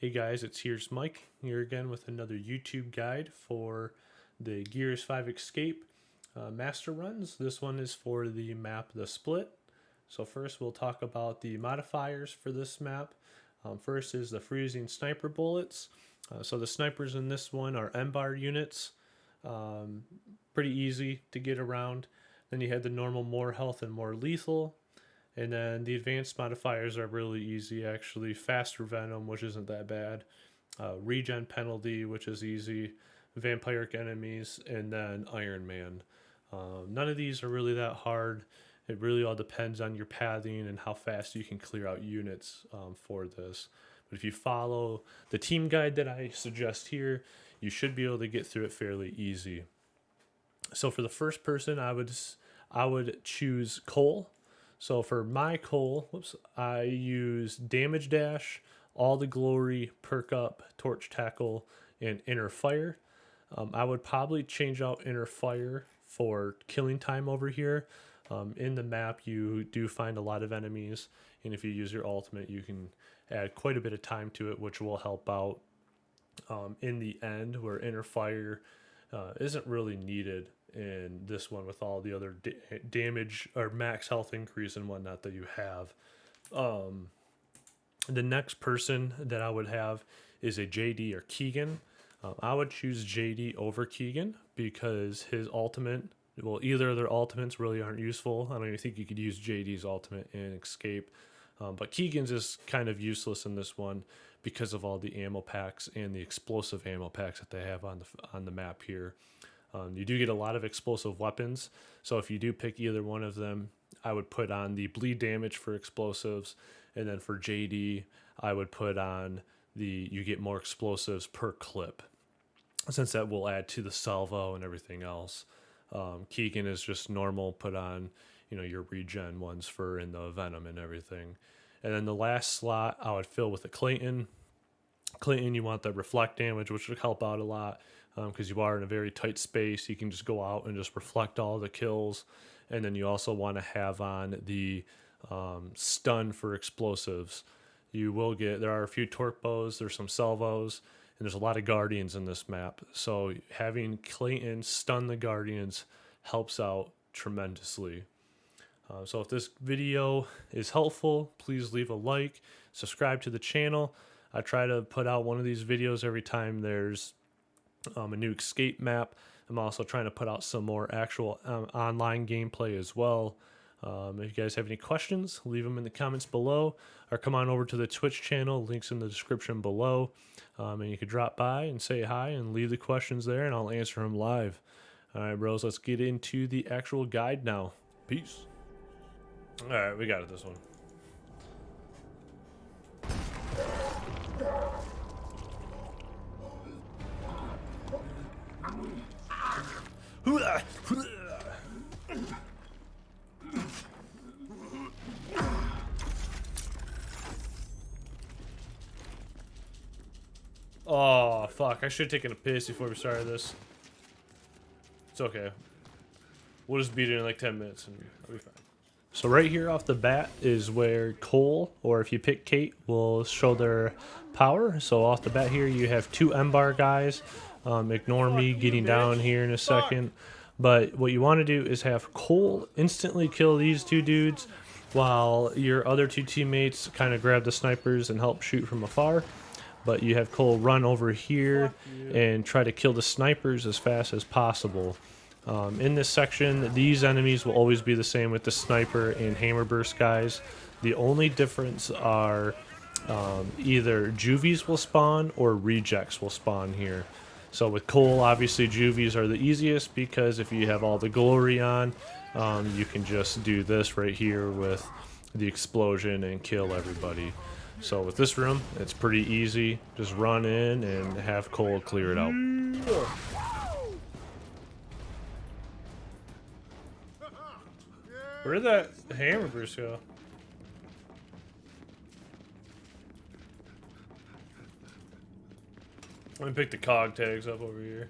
Hey guys, here's Mike here again with another YouTube guide for the Gears 5 Escape Master Runs. This one is for the map The Split. So first we'll talk about the modifiers for this map. First is the freezing sniper bullets. So the snipers in this one are M-bar units. Pretty easy to get around. Then you had the normal more health and more lethal. And then the advanced modifiers are really easy, actually. Faster Venom, which isn't that bad. Regen penalty, which is easy. Vampiric enemies, and then Iron Man. None of these are really that hard. It really all depends on your pathing and how fast you can clear out units for this. But if you follow the team guide that I suggest here, you should be able to get through it fairly easy. So for the first person, I would choose Cole. So for my Cole, I use Damage Dash, All the Glory, Perk Up, Torch Tackle, and Inner Fire. I would probably change out Inner Fire for killing time over here. In the map, you do find a lot of enemies, and if you use your ultimate, you can add quite a bit of time to it, which will help out in the end, where Inner Fire isn't really needed in this one with all the other damage or max health increase and whatnot that you have. The next person that I would have is a JD or Keegan. I would choose JD over Keegan because his ultimate, well, either of their ultimates really aren't useful. I don't even think you could use JD's ultimate in Escape. But Keegan's is kind of useless in this one because of all the ammo packs and the explosive ammo packs that they have on the map here. You do get a lot of explosive weapons, so if you do pick either one of them, I would put on the bleed damage for explosives, and then for JD, I would put on you get more explosives per clip, since that will add to the salvo and everything else. Keegan is just normal, put on your regen ones for in the venom and everything. And then the last slot I would fill with a Clayton. Clayton, you want the reflect damage, which would help out a lot because you are in a very tight space. You can just go out and just reflect all the kills. And then you also want to have on the stun for explosives. You will there are a few torque bows, there's some salvos, and there's a lot of guardians in this map. So having Clayton stun the guardians helps out tremendously. So if this video is helpful, please leave a like, subscribe to the channel. I try to put out one of these videos every time there's a new escape map. I'm also trying to put out some more actual online gameplay as well. If you guys have any questions, leave them in the comments below, or come on over to the Twitch channel, links in the description below, and you can drop by and say hi and leave the questions there, and I'll answer them live. All right, bros, let's get into the actual guide now. Peace. All right, we got it this one. Oh, fuck. I should have taken a piss before we started this. It's okay. We'll just beat it in like 10 minutes and I'll be fine. So right here off the bat is where Cole, or if you pick Kate, will show their power. So off the bat here, you have two M-bar guys. Ignore me getting down here in a second. But what you want to do is have Cole instantly kill these two dudes while your other two teammates kind of grab the snipers and help shoot from afar. But you have Cole run over here and try to kill the snipers as fast as possible. In this section, these enemies will always be the same with the sniper and hammer burst guys. The only difference are either juvies will spawn or rejects will spawn here. So with Cole, obviously juvies are the easiest because if you have all the glory on, you can just do this right here with the explosion and kill everybody. So with this room, it's pretty easy. Just run in and have Cole clear it out. Where did that hammer burst go? Let me pick the cog tags up over here.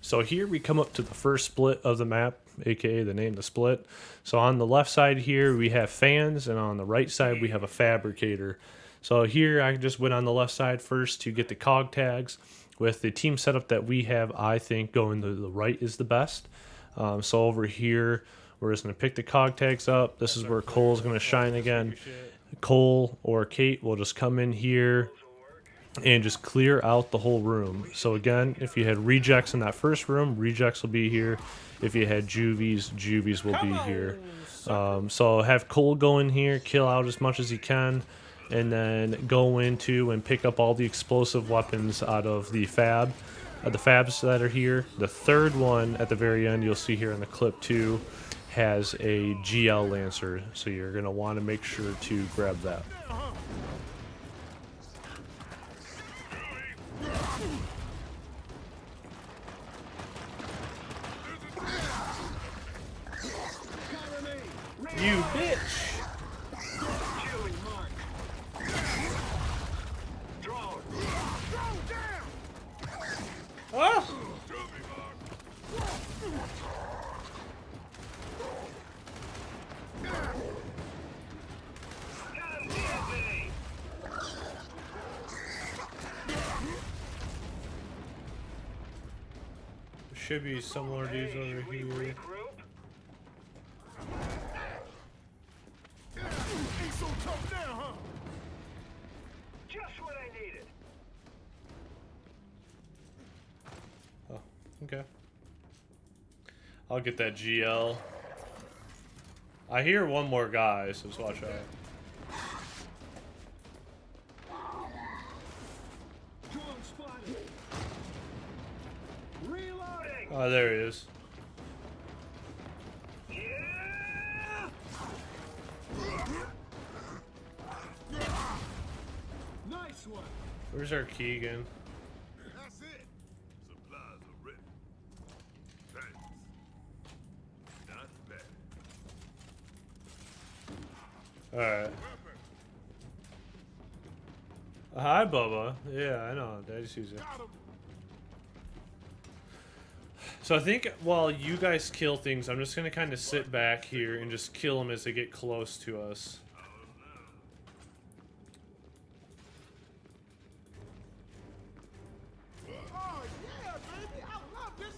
So here we come up to the first split of the map, aka the name, the split. So on the left side here we have fans, and on the right side we have a fabricator. So here I just went on the left side first to get the cog tags. With the team setup that we have, I think going to the right is the best. So over here, we're just going to pick the cog tags up. This is where Cole's going to shine again. Cole or Kate will just come in here and just clear out the whole room. So again, if you had rejects in that first room, rejects will be here. If you had juvies, juvies will be here. So have Cole go in here, kill out as much as he can, and then go into and pick up all the explosive weapons out of the fabs that are here. The third one at the very end, you'll see here in the clip too, has a GL Lancer, so you're going to want to make sure to grab that. You bitch! Oh! Should be similar dudes over here. So tough now, huh? Just what I needed. Oh, okay. I'll get that GL. I hear one more guy, so just watch out. Oh, there he is. Nice one. Where's our Keegan? That's it. Supplies are ready. Thanks. Not bad. Alright. Hi, Bubba. Yeah, I know. Daddy sees it. So I think while you guys kill things, I'm just going to kind of sit back here and just kill them as they get close to us.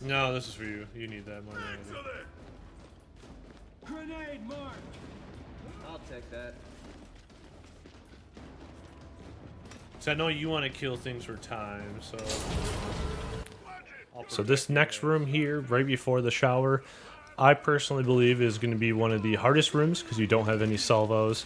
No, this is for you. You need that more than anything. Grenade mark. I'll take that. So I know you want to kill things for time, so... So this next room here, right before the shower, I personally believe is going to be one of the hardest rooms because you don't have any salvos.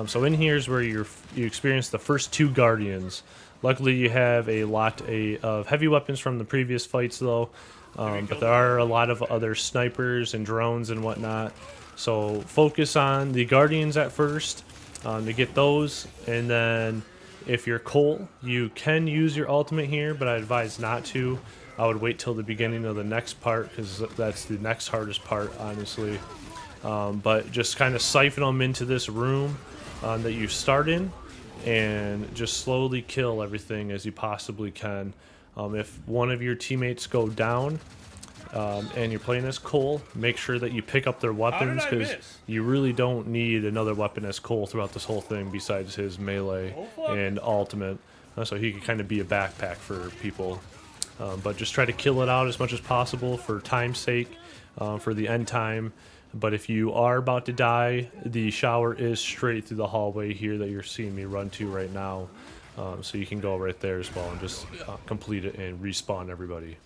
So in here is where you experience the first two Guardians. Luckily you have a lot of heavy weapons from the previous fights though, but there are a lot of other snipers and drones and whatnot. So focus on the Guardians at first to get those, and then if you're Cole, you can use your ultimate here, but I advise not to. I would wait till the beginning of the next part because that's the next hardest part, honestly. But just kind of siphon them into this room that you start in and just slowly kill everything as you possibly can. If one of your teammates go down and you're playing as Cole, make sure that you pick up their weapons because you really don't need another weapon as Cole throughout this whole thing besides his melee and ultimate. So he can kind of be a backpack for people. But just try to kill it out as much as possible for time's sake, for the end time. But if you are about to die, the shower is straight through the hallway here that you're seeing me run to right now. So you can go right there as well and just complete it and respawn everybody.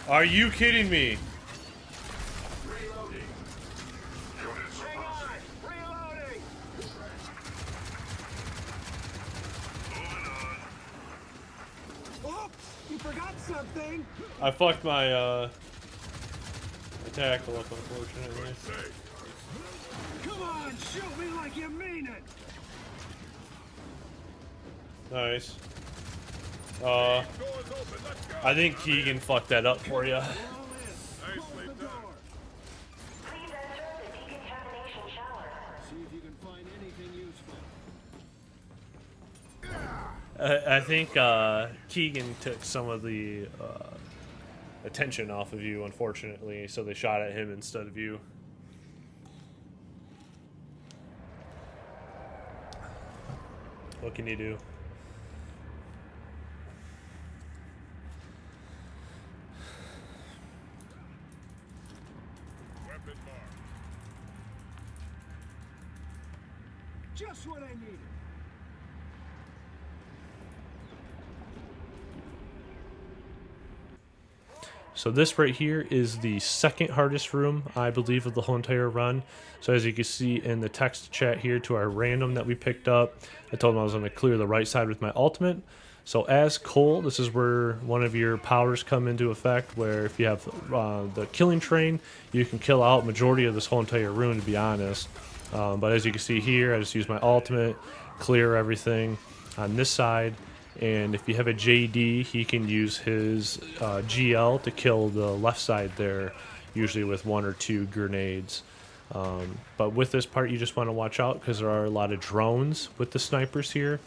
Are you kidding me? Something. I fucked my tackle up, unfortunately. Come on, shoot me like you mean it. Nice. I think Keegan fucked that up for you. I think Keegan took some of the attention off of you, unfortunately, so they shot at him instead of you. What can you do? Just what I needed. So this right here is the second hardest room, I believe, of the whole entire run. So as you can see in the text chat here to our random that we picked up, I told him I was going to clear the right side with my ultimate. So as Cole, this is where one of your powers come into effect, where if you have the killing train, you can kill out majority of this whole entire room, to be honest. But as you can see here, I just use my ultimate, clear everything on this side. And if you have a JD, he can use his GL to kill the left side there, usually with 1 or 2 grenades. But with this part, you just want to watch out because there are a lot of drones with the snipers here.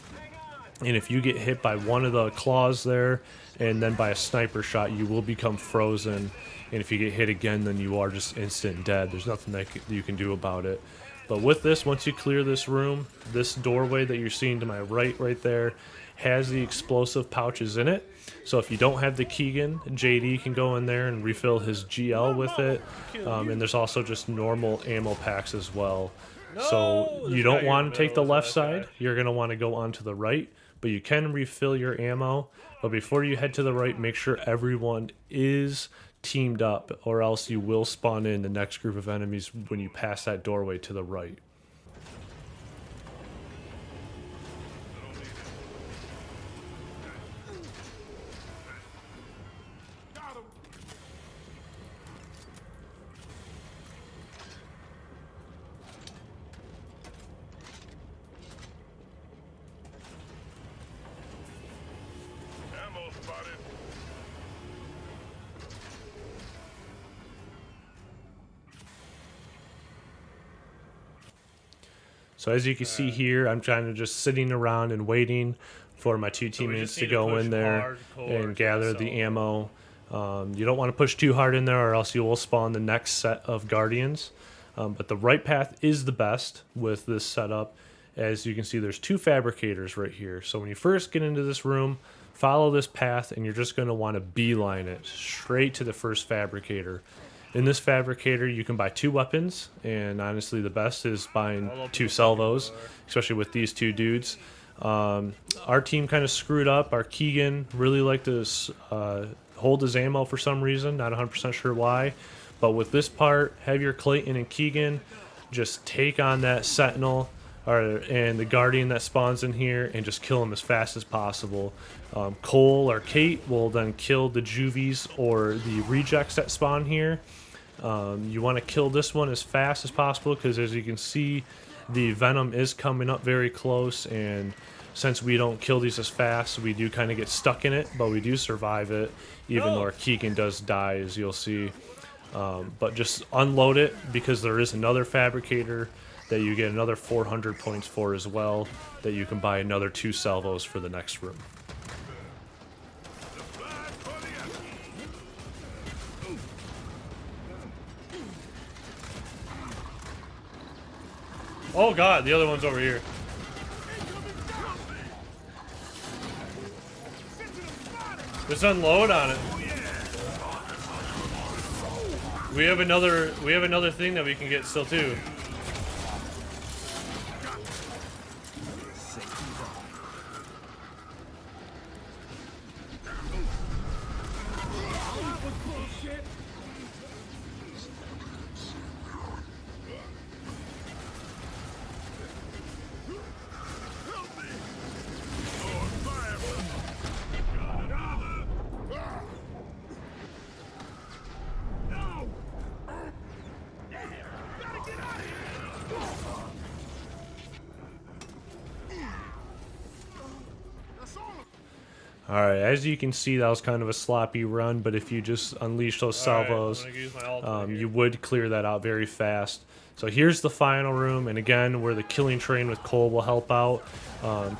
And if you get hit by one of the claws there and then by a sniper shot, you will become frozen. And if you get hit again, then you are just instant dead. There's nothing that you can do about it. But with this, once you clear this room, this doorway that you're seeing to my right there, has the explosive pouches in it. So if you don't have the Keegan, JD can go in there and refill his GL with it. And there's also just normal ammo packs as well. So you don't want to take the left side. You're going to want to go onto the right. But you can refill your ammo. But before you head to the right, make sure everyone is teamed up, or else you will spawn in the next group of enemies when you pass that doorway to the right. So as you can see here, I'm kind of just sitting around and waiting for my 2 teammates to go in there and gather the ammo. You don't want to push too hard in there, or else you will spawn the next set of guardians. But the right path is the best with this setup. As you can see, there's 2 fabricators right here. So when you first get into this room, follow this path, and you're just going to want to beeline it straight to the first fabricator. In this fabricator, you can buy 2 weapons, and honestly, the best is buying 2 salvos, especially with these 2 dudes. Our team kind of screwed up. Our Keegan really liked to hold his ammo for some reason, not 100% sure why. But with this part, have your Clayton and Keegan just take on that Sentinel and the Guardian that spawns in here and just kill him as fast as possible. Cole or Kate will then kill the Juvies or the rejects that spawn here. You want to kill this one as fast as possible because, as you can see, the Venom is coming up very close, and since we don't kill these as fast, we do kind of get stuck in it, but we do survive it, even though our Keegan does die, as you'll see. But just unload it, because there is another fabricator that you get another 400 points for as well, that you can buy another 2 salvos for the next room. Oh god, the other one's over here. Just unload on it. We have another thing that we can get still too. Alright, as you can see, that was kind of a sloppy run, but if you just unleash those salvos, you would clear that out very fast. So here's the final room, and again, where the killing train with Cole will help out.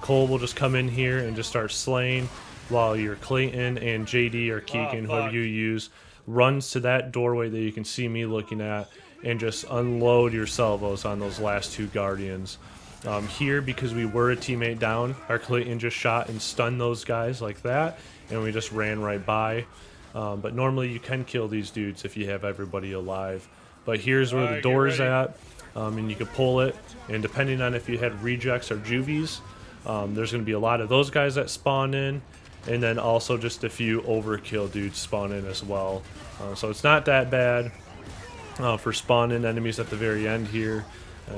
Cole will just come in here and just start slaying, while your Clayton and JD or Keegan, whoever you use, runs to that doorway that you can see me looking at, and just unload your salvos on those last 2 guardians. Here, because we were a teammate down, our Clayton just shot and stunned those guys like that, and we just ran right by. But normally you can kill these dudes if you have everybody alive. But here's where the door's at, and you can pull it, and depending on if you had rejects or juvies, there's going to be a lot of those guys that spawn in, and then also just a few overkill dudes spawn in as well. So it's not that bad for spawning enemies at the very end here.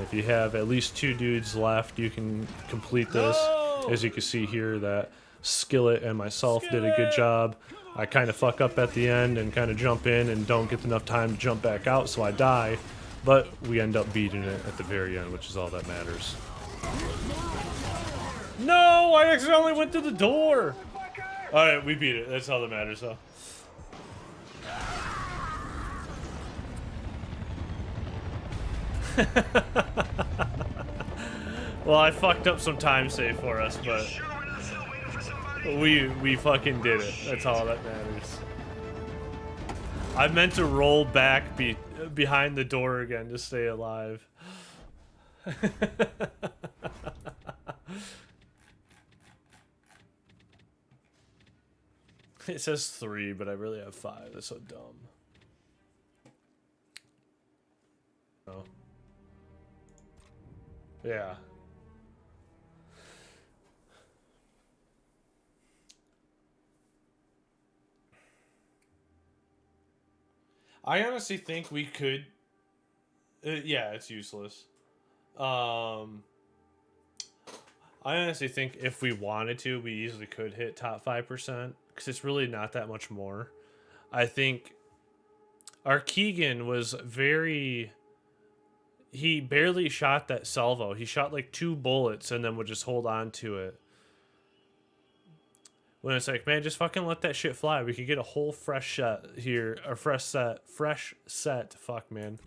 If you have at least 2 dudes left, you can complete this. As you can see here, that Skillet and myself did a good job. I kind of fuck up at the end and kind of jump in and don't get enough time to jump back out, so I die. But we end up beating it at the very end, which is all that matters. No, I accidentally went through the door. All right, we beat it. That's all that matters, though. Well, I fucked up some time save for us, but we fucking did it. That's all that matters. I meant to roll back behind the door again to stay alive. It says 3, but I really have 5. That's so dumb. Oh. Yeah. I honestly think we could. Yeah, it's useless. I honestly think if we wanted to, we easily could hit top 5%, because it's really not that much more. I think our Keegan was very. He barely shot that salvo. He shot like 2 bullets and then would just hold on to it. When it's like, man, just fucking let that shit fly. We could get a whole fresh set here, a fresh set. Fuck, man.